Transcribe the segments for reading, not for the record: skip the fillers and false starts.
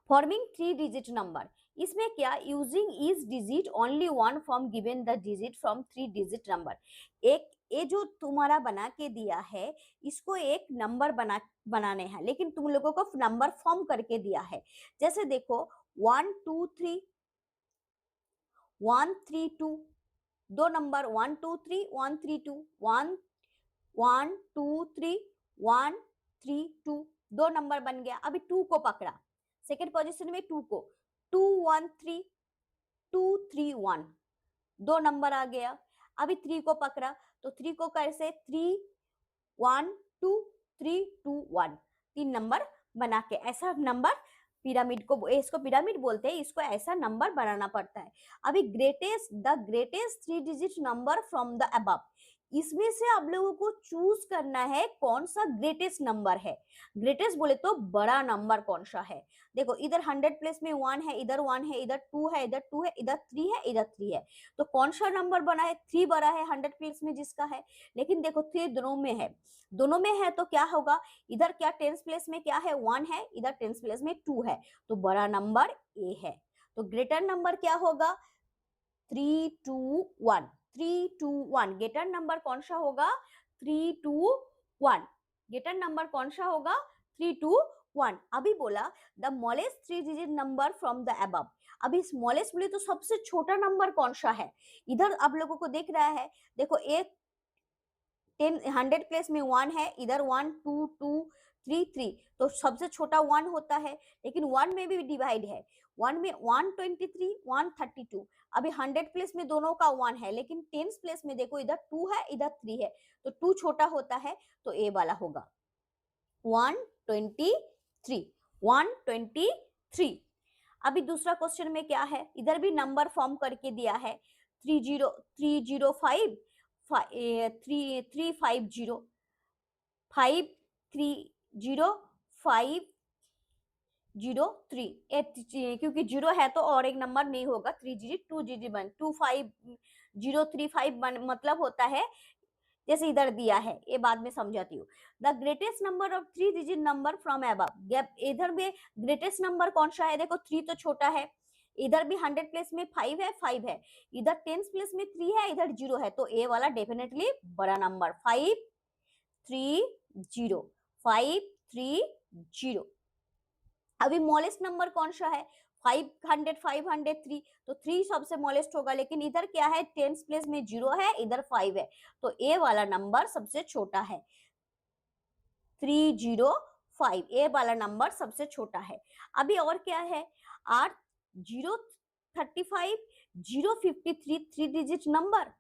Forming three digit number, इसमें क्या, using each digit only one from given the digit from three digit number. एक ये जो तुम्हारा बना के दिया है, इसको एक नंबर बनाने हैं, लेकिन तुम लोगों को नंबर फॉर्म करके दिया है। जैसे देखो 1 2 3 1 3 2, दो नंबर 1 2 3 1 3 2, 1 1 2 3 1 3 2, दो नंबर बन गया। अभी 2 को पकड़ा, सेकेंड पोजीशन में 2 को, 2 1 3 2 3 1, दो नंबर आ गया। अभी 3 को पकड़ा, तो 3 को कैसे, 3 1 2 3 2 1, तीन नंबर बना के, ऐसा नंबर पिरामिड को, इसको पिरामिड बोलते हैं, इसको ऐसा नंबर बनाना पड़ता है। अभी the greatest three digit number from the above, इसमें से आप लोगों को चूज करना है कौन सा ग्रेटेस्ट नंबर है। ग्रेटेस्ट बोले तो बड़ा नंबर कौन सा है। देखो इधर 100 प्लेस में 1 है, इधर 1 है, इधर 2 है, इधर 2 है, इधर 3 है, इधर 3 है, तो कौन सा नंबर बना है, 3 बड़ा है 100 प्लेस में जिसका है। लेकिन देखो 3 दोनों में है, दोनों में है तो क्या होगा, इधर क्या टेंस प्लेस में क्या है, 1 है, इधर टेंस प्लेस में 2 है, तो बड़ा नंबर ए है। तो ग्रेटर नंबर क्या होगा, 3 2 1, 3 2 1, ग्रेटर नंबर कौन सा होगा, 3 2 1, ग्रेटर नंबर कौन सा होगा, 3 2 1। अभी बोला the smallest three digit number from the above, अभी स्मॉलेस्ट बोले तो सबसे छोटा नंबर कौन सा है। इधर आप लोगों को देख रहा है, देखो एक 100 प्लेस में 1 है, इधर 1 2 2 3 3, तो सबसे छोटा 1 होता है, लेकिन 1 में भी डिवाइड है, 1 में 123 132। अभी 100 प्लेस में दोनों का 1 है, लेकिन टेंस प्लेस में देखो इधर 2 है, इधर 3 है, तो 2 छोटा होता है, तो ए वाला होगा 123, 123। अभी दूसरा क्वेश्चन में क्या है, इधर भी नंबर फॉर्म करके दिया है, 305 350 530 503, क्योंकि जीरो है तो और एक नंबर नहीं होगा, 3 डिजिट 2 डिजिट बन 25035 मतलब होता है, जैसे इधर दिया है, ये बाद में समझाती हूँ। The greatest number of three digit number from above, इधर में ग्रेटेस्ट नंबर कौन सा है, देखो 3 तो छोटा है, इधर भी 100 प्लेस में 5 है, 5 है, इधर 10 प्लेस में 3 है, इधर 0 है, तो ए वाला डेफिनेटली बड़ा नंबर 530 530। अभी स्मॉलेस्ट नंबर कौन सा है, 500 503, तो 3 सबसे स्मॉलेस्ट होगा, लेकिन इधर क्या है, 10 प्लेस में 0 है, इधर 5 है, तो ए वाला नंबर सबसे छोटा है, 305, ए वाला नंबर सबसे छोटा है। अभी और क्या है, 8 0 35 053, थ्री डिजिट नंबर।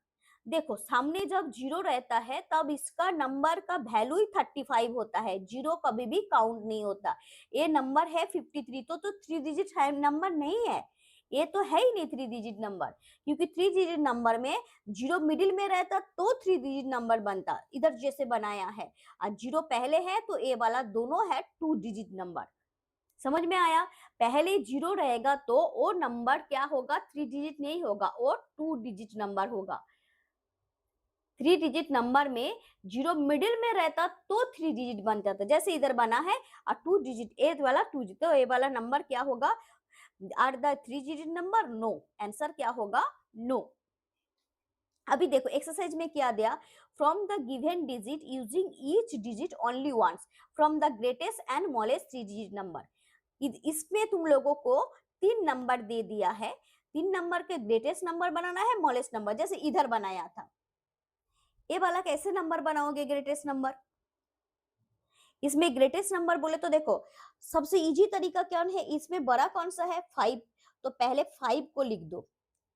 देखो सामने जब 0 रहता है तब इसका नंबर का वैल्यू ही 35 होता है, 0 कभी भी काउंट नहीं होता। ये नंबर है 53, तो थ्री डिजिट नंबर नहीं है, ये तो है ही नहीं थ्री डिजिट नंबर, क्योंकि थ्री डिजिट नंबर में 0 मिडिल में रहता तो थ्री डिजिट नंबर बनता, इधर जैसे बनाया है, और 0 पहले है तो ए वाला दोनों है 2 डिजिट नंबर। समझ में आया, पहले 0 रहेगा तो वो नंबर क्या होगा, थ्री डिजिट नहीं होगा, और 2 डिजिट नंबर होगा। थ्री डिजिट नंबर में 0 मिडिल में रहता तो थ्री डिजिट बन जाता, जैसे इधर बना है, और 2 डिजिट ए वाला 2 डिजिट, तो ए वाला नंबर क्या होगा, or the three digit number, no, answer क्या होगा, नो। अभी देखो एक्सरसाइज में क्या दिया, from the given digit using each digit only once from the greatest and smallest three digit number. इसमें तुम लोगों को 3 नंबर दे दिया है, 3 नंबर के ग्रेटेस्ट नंबर बनाना है, स्मॉलेस्ट नंबर, जैसे इधर बनाया था। ये वाला कैसे नंबर बनाओगे ग्रेटेस्ट नंबर, इसमें ग्रेटेस्ट नंबर बोले तो देखो सबसे इजी तरीका क्या है, इसमें बड़ा कौन सा है, 5, तो पहले 5 को लिख दो,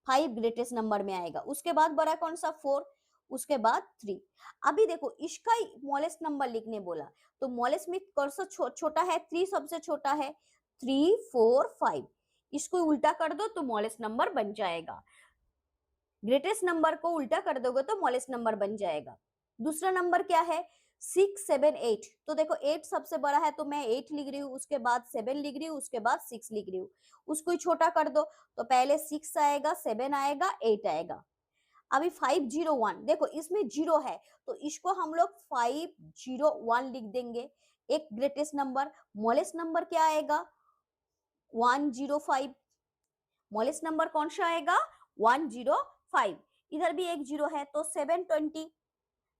5 ग्रेटेस्ट नंबर में आएगा, उसके बाद बड़ा कौन सा 4, उसके बाद 3। अभी देखो इसका स्मॉलेस्ट नंबर लिखने बोला, तो स्मॉलेस्ट में कौन सा छोटा है, 3 सबसे छोटा है, 3 4 5, इसको उल्टा कर दो तो स्मॉलेस्ट नंबर बन जाएगा, ग्रेटेस्ट नंबर को उल्टा कर दोगे तो स्मॉलेस्ट नंबर बन जाएगा। दूसरा नंबर क्या है, 6 7 8, तो देखो 8 सबसे बड़ा है तो मैं 8 लिख रही हूँ, उसके बाद 7 लिख रही हूँ, उसके बाद 6 लिख रही हूँ, उसको ही छोटा कर दो, तो पहले 6 आएगा, 7 आएगा, 8 आएगा। अभी 501, देखो इसमें 0 है तो इसको हम लोग 501 लिख देंगे, एक ग्रेटेस्ट नंबर। स्मॉलेस्ट नंबर क्या आएगा, 105, स्मॉलेस्ट नंबर कौन सा आएगा 105। इधर भी एक जीरो है तो 720,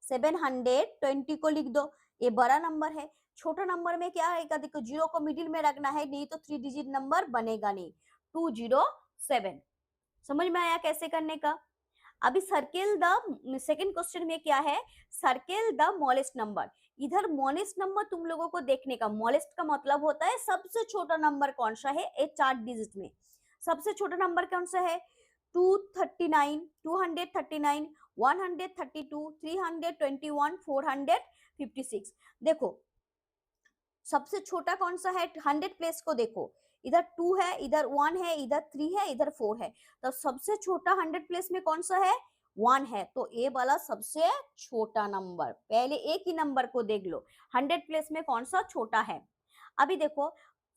720 को लिख दो, ये बड़ा नंबर है। छोटा नंबर में क्या आएगा, देखो जीरो को मिडिल में रखना है, नहीं तो 3 डिजिट नंबर बनेगा नहीं, 207। समझ में आया कैसे करने का। अभी सर्किल द सेकंड क्वेश्चन में क्या है, सर्किल द स्मॉलेस्ट नंबर। इधर स्मॉलेस्ट नंबर तुम लोगों को देखने का, स्मॉलेस्ट का मतलब होता है सबसे छोटा नंबर कौन सा है, ये 4 डिजिट में सबसे छोटा नंबर कौन सा है, 239, 239, 132, 321, 456। देखो सबसे छोटा कौन सा है, 100 प्लेस को देखो, इधर 2 है, इधर 1 है, इधर 3 है, इधर 4 है, तो सबसे छोटा 100 प्लेस में कौन सा है 1 है, तो ए वाला सबसे छोटा नंबर। पहले एक ही नंबर को देख लो 100 प्लेस में कौन सा छोटा है। अभी देखो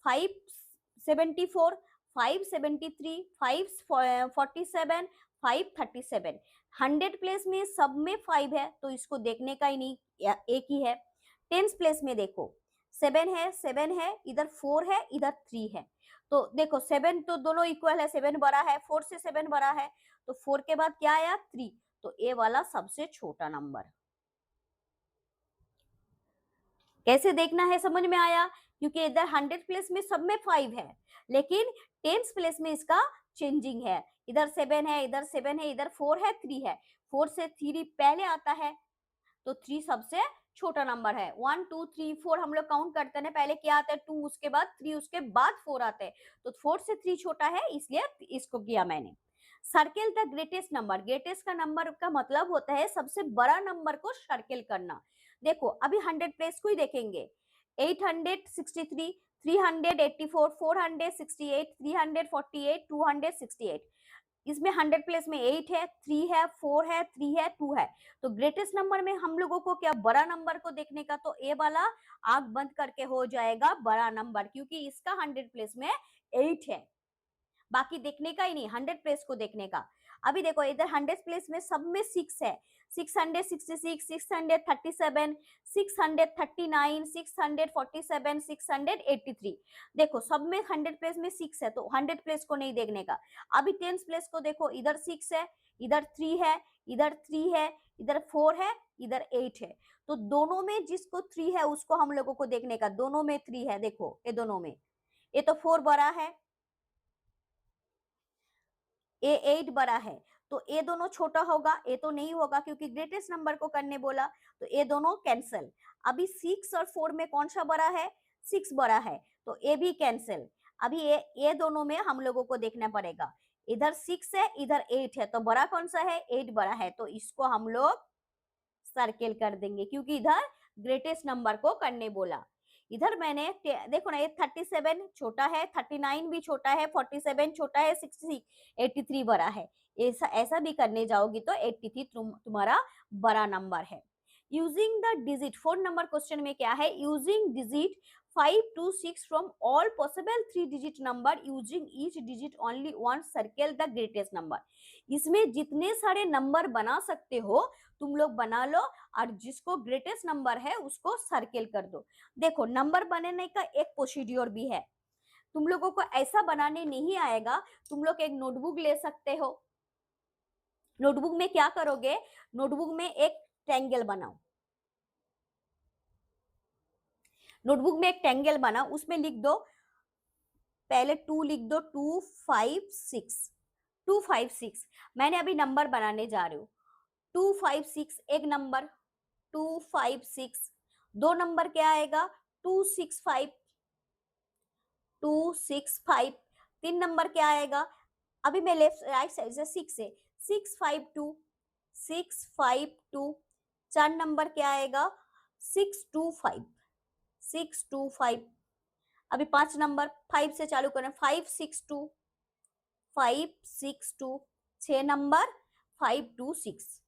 574, 573, 547, 537, 100 प्लेस में सब में 5 है तो इसको देखने का ही नहीं, एक ही है। 10 प्लेस में देखो 7 है, 7 है, इधर 4 है, इधर 3 है, तो देखो 7 तो दोनों इक्वल है, 7 बड़ा है, 4 से 7 बड़ा है, तो 4 के बाद क्या आया 3, तो ए वाला सबसे छोटा नंबर। कैसे देखना है समझ में आया, क्योंकि इधर 100 प्लेस में सब में 5 है, लेकिन 10 प्लेस में इसका चेंजिंग है, इधर 7 है, इधर 7 है, इधर 4 है, 3 है, 4 से 3 पहले आता है, तो 3 सबसे छोटा नंबर है। 1 2 3 4 हम लोग काउंट करते हैं, पहले क्या आता है 2, उसके बाद 3, उसके बाद 4 आते हैं, तो 4 से 3 छोटा है, इसलिए इसको किया मैंने। Circle the greatest number, greatest का नंबर का मतलब होता है सबसे बड़ा नंबर को सर्किल करना। देखो अभी 100 प्लेस को ही देखेंगे, 863, 384, 468, 348, 268, इसमें 100 प्लेस में 8 है, 3 है, 4 है, 3 है, 2 है, तो ग्रेटेस्ट नंबर में हम लोगों को क्या बड़ा नंबर को देखने का, तो ए वाला आंख बंद करके हो जाएगा बड़ा नंबर, क्योंकि इसका 100 प्लेस में 8 है, बाकी देखने का ही नहीं, 100 प्लेस को देखने का। अभी देखो इधर 100 प्लेस में सब में 6 है, 666, 637, 639, 647, 683, देखो सब में 100 प्लेस में 6 है, तो 100 प्लेस को नहीं देखने का। अभी 10 प्लेस को देखो, इधर 6 है, इधर 3 है, इधर 3 है, इधर 4 है, इधर 8 है, तो दोनों में जिसको 3 है उसको हम लोगों को देखने का, दोनों में 3 है, देखो ये दोनों में, ये तो 4 बड़ा है, ए 8 बड़ा है, तो ए दोनों छोटा होगा, ए तो नहीं होगा क्योंकि ग्रेटेस्ट नंबर को करने बोला, तो ए दोनों कैंसिल। अभी 6 और 4 में कौन सा बड़ा है, 6 बड़ा है, तो ए भी कैंसिल। अभी ए दोनों में हम लोगों को देखना पड़ेगा, इधर 6 है, इधर 8 है, तो बड़ा कौन सा है 8 बड़ा है, तो इसको हम लोग सर्किल कर देंगे, क्योंकि इधर ग्रेटेस्ट नंबर को करने बोला। इधर मैंने देखो ना, ये 37 छोटा है, 39 भी छोटा है, 47 छोटा है, 66, 83 बड़ा है, ऐसा भी करने जाओगी तो 83 तुम्हारा बड़ा नंबर है। Using the digit, 4 number question में क्या है, using digit 5 to 6 from all possible 3 digit number using each digit only one circle the greatest number। इसमें जितने सारे नंबर बना सकते हो तुम लोग बना लो, और जिसको ग्रेटेस्ट नंबर है उसको सर्किल कर दो। देखो नंबर बनाने का एक प्रोसीड्योर भी है, तुम लोगों को ऐसा बनाने नहीं आएगा, तुम लोग एक नोटबुक ले सकते हो, नोटबुक में क्या करोगे, नोटबुक में एक ट्रायंगल बनाओ, नोटबुक में एक ट्रायंगल बनाओ, उसमें लिख दो, पहले 2 लिख दो, 256, 256, मैंने अभी नंबर बनाने जा रही हूँ, 256 एक नंबर, 256, दो नंबर क्या आएगा 265, 265, 3 नंबर क्या आएगा, अभी मैं लेफ्ट राइट साइड से 6 है, 652, 652, 4 नंबर क्या आएगा 625, 625, अभी 5 नंबर 5 से चालू करें, 562, 562, 6 नंबर 526,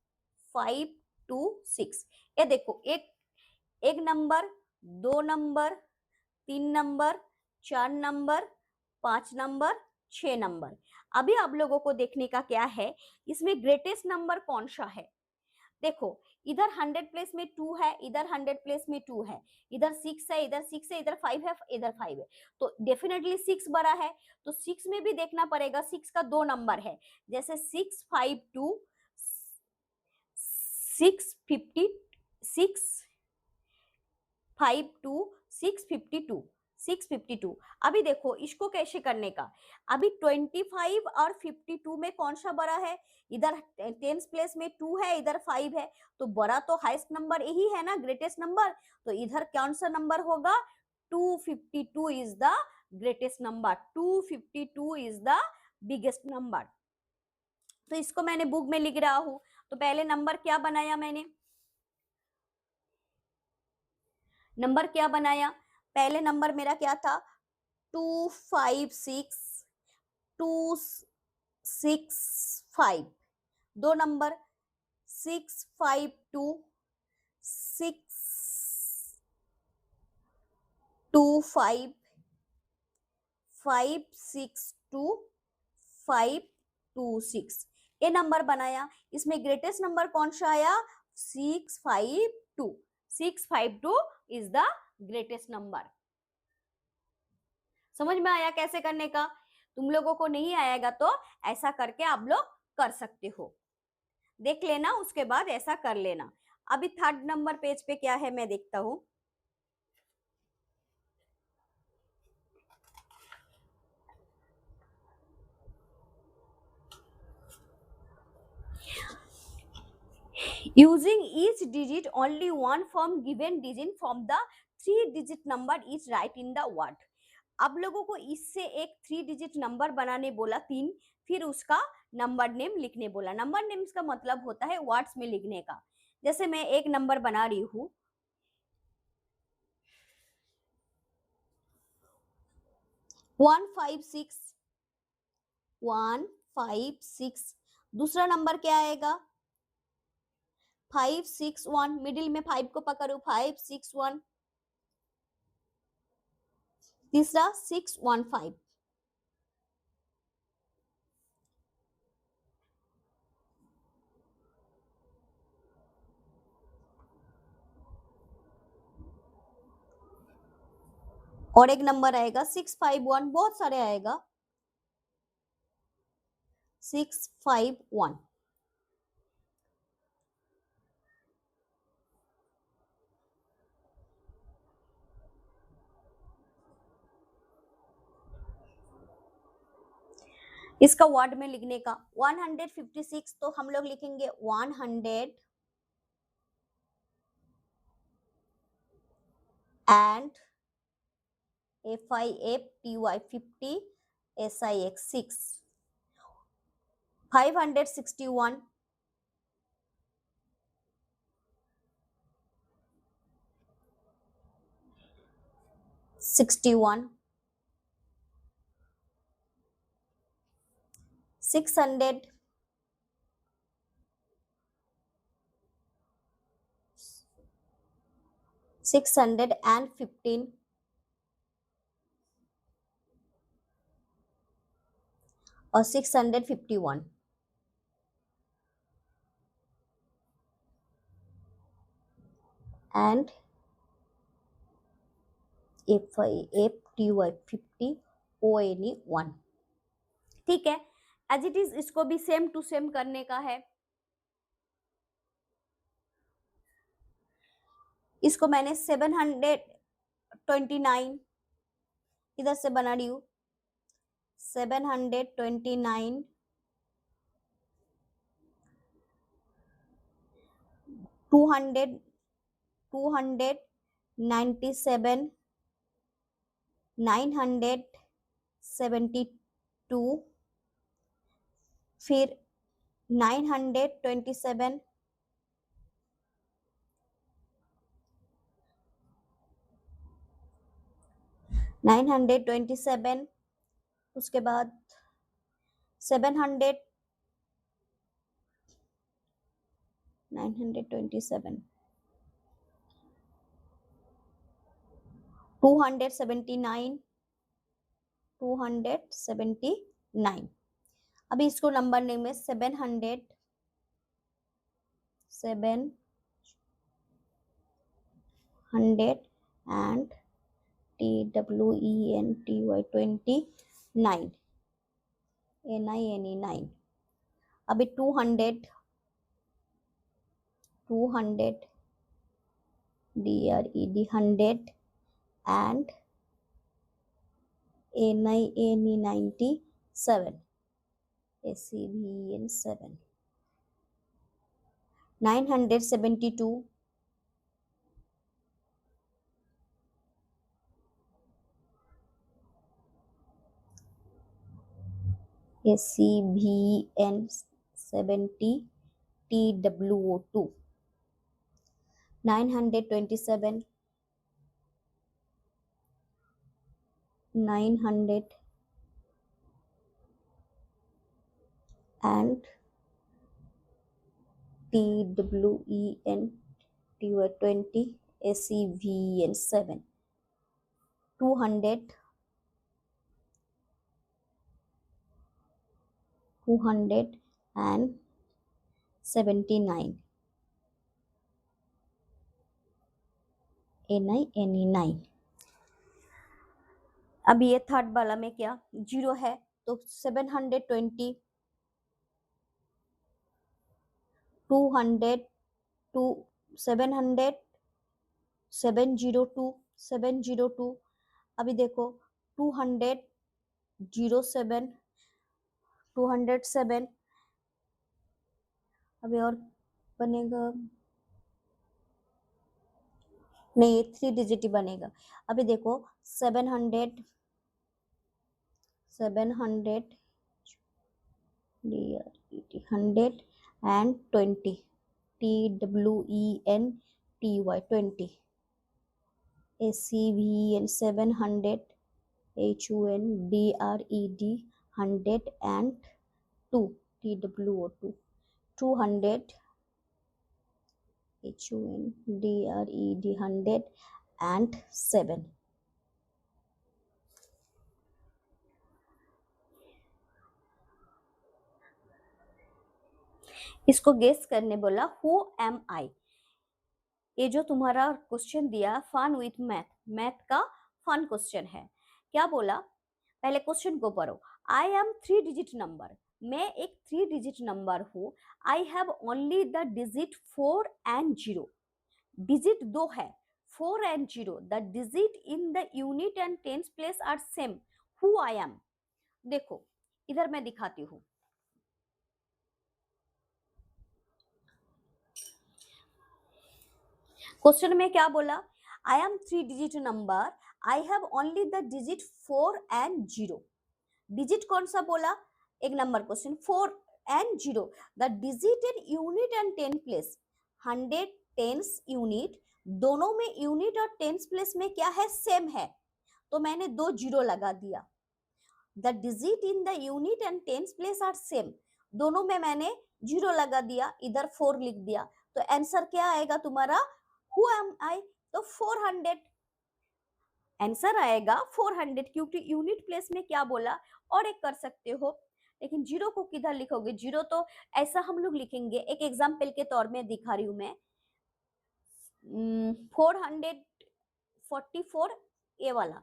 526, ये देखो एक number, 2 number, 3 number, 4 number, 5 number, 6 number. अभी आप लोगों को देखने का क्या है, इसमें ग्रेटेस्ट नंबर कौन सा है, देखो इधर 100 प्लेस में 2 है, इधर 100 प्लेस में 2 है, इधर 6 है, इधर 6 है, इधर 5 है, इधर 5 है, तो डेफिनेटली 6 बड़ा है। तो 6 में भी देखना पड़ेगा, 6 का 2 नंबर है, जैसे 652 650 652 652। अभी देखो इसको कैसे करने का। अभी 25 और 52 में कौन सा बड़ा है, इधर 10th प्लेस में 2 है, इधर 5 है, तो बड़ा तो हाईएस्ट नंबर यही है ना, ग्रेटेस्ट नंबर, तो इधर कौन सा नंबर होगा, 252 is the greatest number, 252 is the biggest number. तो इसको मैंने बुक में लिख रहा हूं। तो पहले नंबर क्या बनाया मैंने, नंबर क्या बनाया, पहले नंबर मेरा क्या था, 256 दो नंबर 652 625 562 ये नंबर बनाया। इसमें ग्रेटेस्ट नंबर कौन सा आया, 652 इज द ग्रेटेस्ट नंबर। समझ में आया कैसे करने का। तुम लोगों को नहीं आएगा तो ऐसा करके आप लोग कर सकते हो, देख लेना, उसके बाद ऐसा कर लेना। अभी 3rd नंबर पेज पे क्या है मैं देखता हूं। Using each digit only one from given digit from the 3-digit number is right in the word। अब लोगों को इससे एक 3 डिजिट नंबर बनाने बोला 3, फिर उसका नंबर नेम लिखने बोला। नंबर नेम का मतलब होता है वर्ड्स में लिखने का। जैसे मैं एक नंबर बना रही हूं 156 दूसरा नंबर क्या आएगा 561, मिडिल में 5 को पकड़ो 561, तीसरा 615, और एक नंबर आएगा 651, बहुत सारे आएगा 651। इसका वर्ड में लिखने का 156, तो हम लोग लिखेंगे 100 and FIFTY 50 SIX 6, 561 61 600 615 और 651 and FIFTY 50 ONE 1। ठीक है, एज इट इज इसको भी सेम टू सेम करने का है। इसको मैंने 729 इधर से बना रही हूँ 729 200 297 972 फिर 927 927 उसके बाद 700 927 279 279। अभी इसको नंबर नेम में 700 100 and TWENTY 29 NINE9। अभी 200 DRED 100 and NINE97 SEVEN7 972 SEVN70 TWO2 927 900 and TWENTY SEVN7 200 and 79 NINE9। अब ये थर्ड वाला में क्या जीरो है तो 720 200 टू 700 702 अभी देखो 200 07 207 अभी और बनेगा नहीं 3 डिजिट ही बनेगा। अभी देखो 700 100 and 20 TWENTY 20 SEVN 700 HUNDRED 100 and 2 TWO2 200 HUNDRED 100 and 7। इसको गेस करने बोला हु एम आई। ये जो तुम्हारा क्वेश्चन दिया फन विथ मैथ का फन क्वेश्चन है। क्या बोला पहले क्वेश्चन को पढ़ो। आई एम 3 डिजिट नंबर, मैं एक 3 डिजिट नंबर हूँ। I have only the digit 4 and 0। Digit 2 है 4 and 0। The digit in the unit and tens place are same. Who I am. देखो इधर मैं दिखाती हूँ। क्वेश्चन में क्या बोला I am 3 digit number, I have only the digit 4 and 0। Digit कौन सा बोला एक number question 4 and 0। The digit in unit and ten place 100 tense unit दोनों में यूनिट और टेंस प्लेस में क्या है सेम है तो मैंने 2 जीरो लगा दिया। The digit in the unit and tens place are same दोनों में मैंने 0 लगा दिया इधर 4 लिख दिया तो आंसर क्या आएगा तुम्हारा हु एम आई तो 400 आंसर आएगा 400 क्योंकि यूनिट प्लेस में क्या बोला। और एक कर सकते हो लेकिन जीरो को किधर लिखोगे जीरो तो ऐसा हम लोग लिखेंगे एक एग्जाम्पल के तौर में दिखा रही हूं मैं 444 ये वाला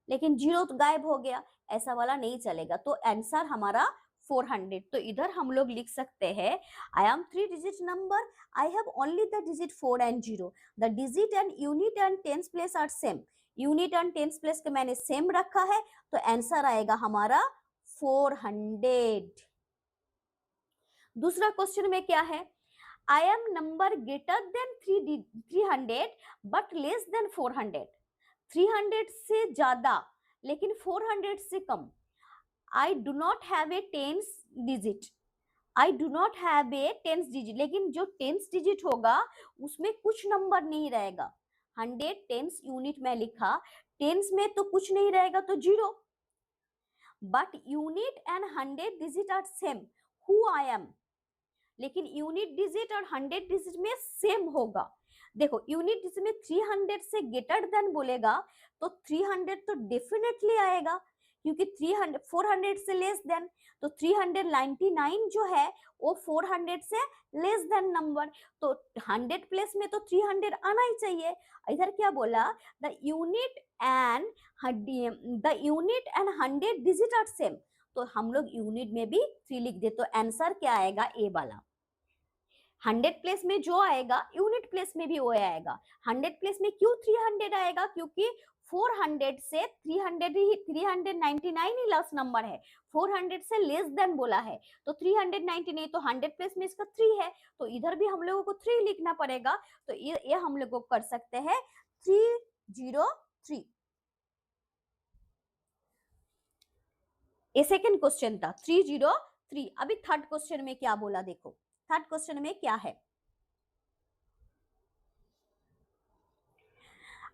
लेकिन जीरो तो गायब हो गया ऐसा वाला नहीं चलेगा तो आंसर हमारा 400। तो इधर हम लोग लिख सकते हैं I am 3 digit number, I have only the digit 4 and 0। The digit and unit and tens place are same. Unit and tens place के मैंने सेम रखा है तो आंसर आएगा हमारा 400। दूसरा क्वेश्चन में क्या है I am number greater than 300 but less than 400। 300 से ज्यादा लेकिन 400 से कम। I do not have a tens digit। I do not have a tens digit लेकिन जो टेंस डिजिट होगा उसमें कुछ नंबर नहीं रहेगा। 100 टेंस यूनिट में लिखा टेंस में तो कुछ नहीं रहेगा तो 0। But unit and 100 digit are same who I am. लेकिन यूनिट डिजिट और 100 डिजिट में सेम होगा। देखो यूनिट डिजिट में 300 से ग्रेटर देन बोलेगा तो 300 तो डेफिनेटली आएगा क्योंकि 300 400 से लेस देन, तो 399 जो है वो 400 से लेस देन नंबर, तो 100 प्लेस में तो 300 आना ही चाहिए। इधर क्या बोला, the unit and 100 digit are same, तो हम लोग यूनिट में भी 3 लिख दे, तो आंसर क्या आएगा, ए वाला। 100 प्लेस में जो आएगा यूनिट प्लेस में भी वो आएगा। 100 प्लेस में क्यों 300 आएगा, क्योंकि 400 से 399 ही लास्ट नंबर है, 400 से लेस देन बोला है, तो 399, तो 100 प्लेस में इसका 3 है, तो इधर भी हम लोगों को 3 लिखना पड़ेगा, तो ये हम लोग को कर सकते हैं 303। ये सेकंड क्वेश्चन था 303। अभी थर्ड क्वेश्चन में क्या बोला देखो, थर्ड क्वेश्चन में क्या है,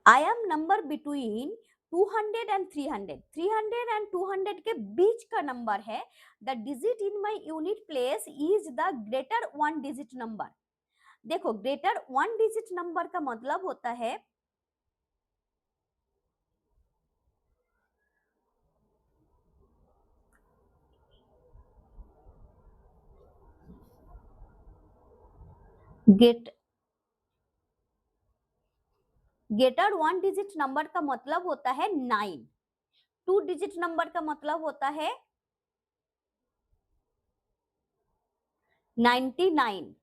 I am number between 200 and 300, 300 and 200 के बीच का नंबर है, the digit in my unit place is the greater 1 digit number. देखो ग्रेटर 1 डिजिट नंबर का मतलब होता है ग्रेटर 1 डिजिट नंबर का मतलब होता है 9, 2 डिजिट नंबर का मतलब होता है 99,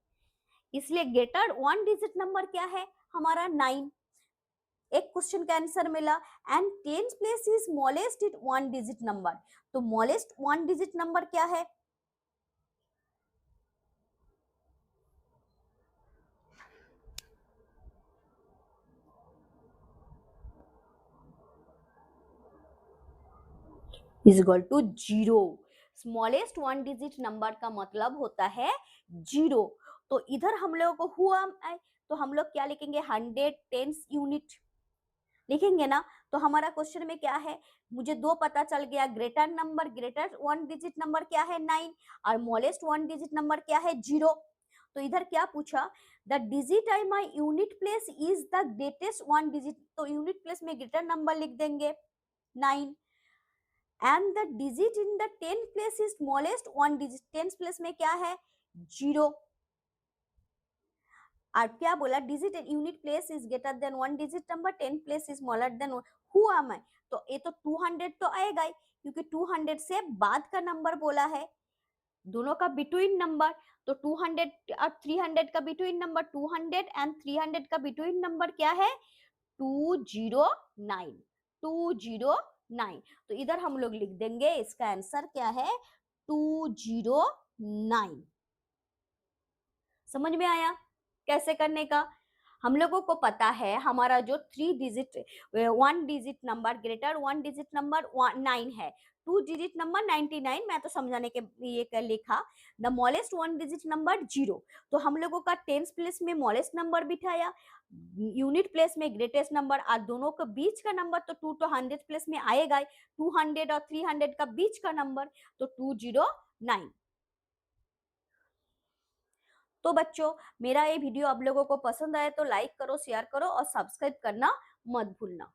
इसलिए ग्रेटर 1 डिजिट नंबर क्या है हमारा 9। एक क्वेश्चन का आंसर मिला। And 10th place is smallest it 1 digit number, तो स्मॉलेस्ट 1 डिजिट नंबर क्या है, is equal to 0। Smallest 1 digit number का मतलब होता है 0, तो इधर हम लोगों को हुआ तो हम लोग क्या लिखेंगे 100 टेंस यूनिट लिखेंगे ना। तो हमारा क्वेश्चन में क्या है, मुझे दो पता चल गया, greater number, greater 1 digit number क्या है 9 और स्मॉलेस्ट 1 डिजिट नंबर क्या है 0। तो इधर क्या पूछा, the digit I my unit place is the greatest 1 digit, तो यूनिट प्लेस में ग्रेटर नंबर लिख देंगे 9, and the digit in the 10th place is smallest 1 digit, 10th place में क्या है 0। और क्या बोला, digit unit place is greater than 1 digit number, 10th place is smaller than 1, who am I, तो ये तो 200 तो आएगा ही, क्योंकि 200 से बाद का नंबर बोला है, दोनों का बिटवीन नंबर, तो 200 और 300 का बिटवीन नंबर, 200 एंड 300 का बिटवीन नंबर क्या है 209, 209, तो इधर हम लोग लिख देंगे इसका आंसर क्या है 209। समझ में आया कैसे करने का। हम लोगों को पता है हमारा जो 3 digit 1 digit number, greater 1 digit number 9 है, 2 डिजिट नंबर 99, मैं तो समझाने के लिए कर लिखा, द स्मॉलेस्ट 1 डिजिट नंबर 0, तो हम लोगों का 10th प्लेस में स्मॉलेस्ट नंबर बिठाया, यूनिट प्लेस में ग्रेटेस्ट नंबर, और दोनों के बीच का नंबर तो 2 तो 100 प्लेस में आएगा, 200 और 300 का बीच का नंबर तो 209। तो बच्चों मेरा ये वीडियो आप लोगों को पसंद आए तो लाइक करो, शेयर करो और सब्सक्राइब करना मत भूलना।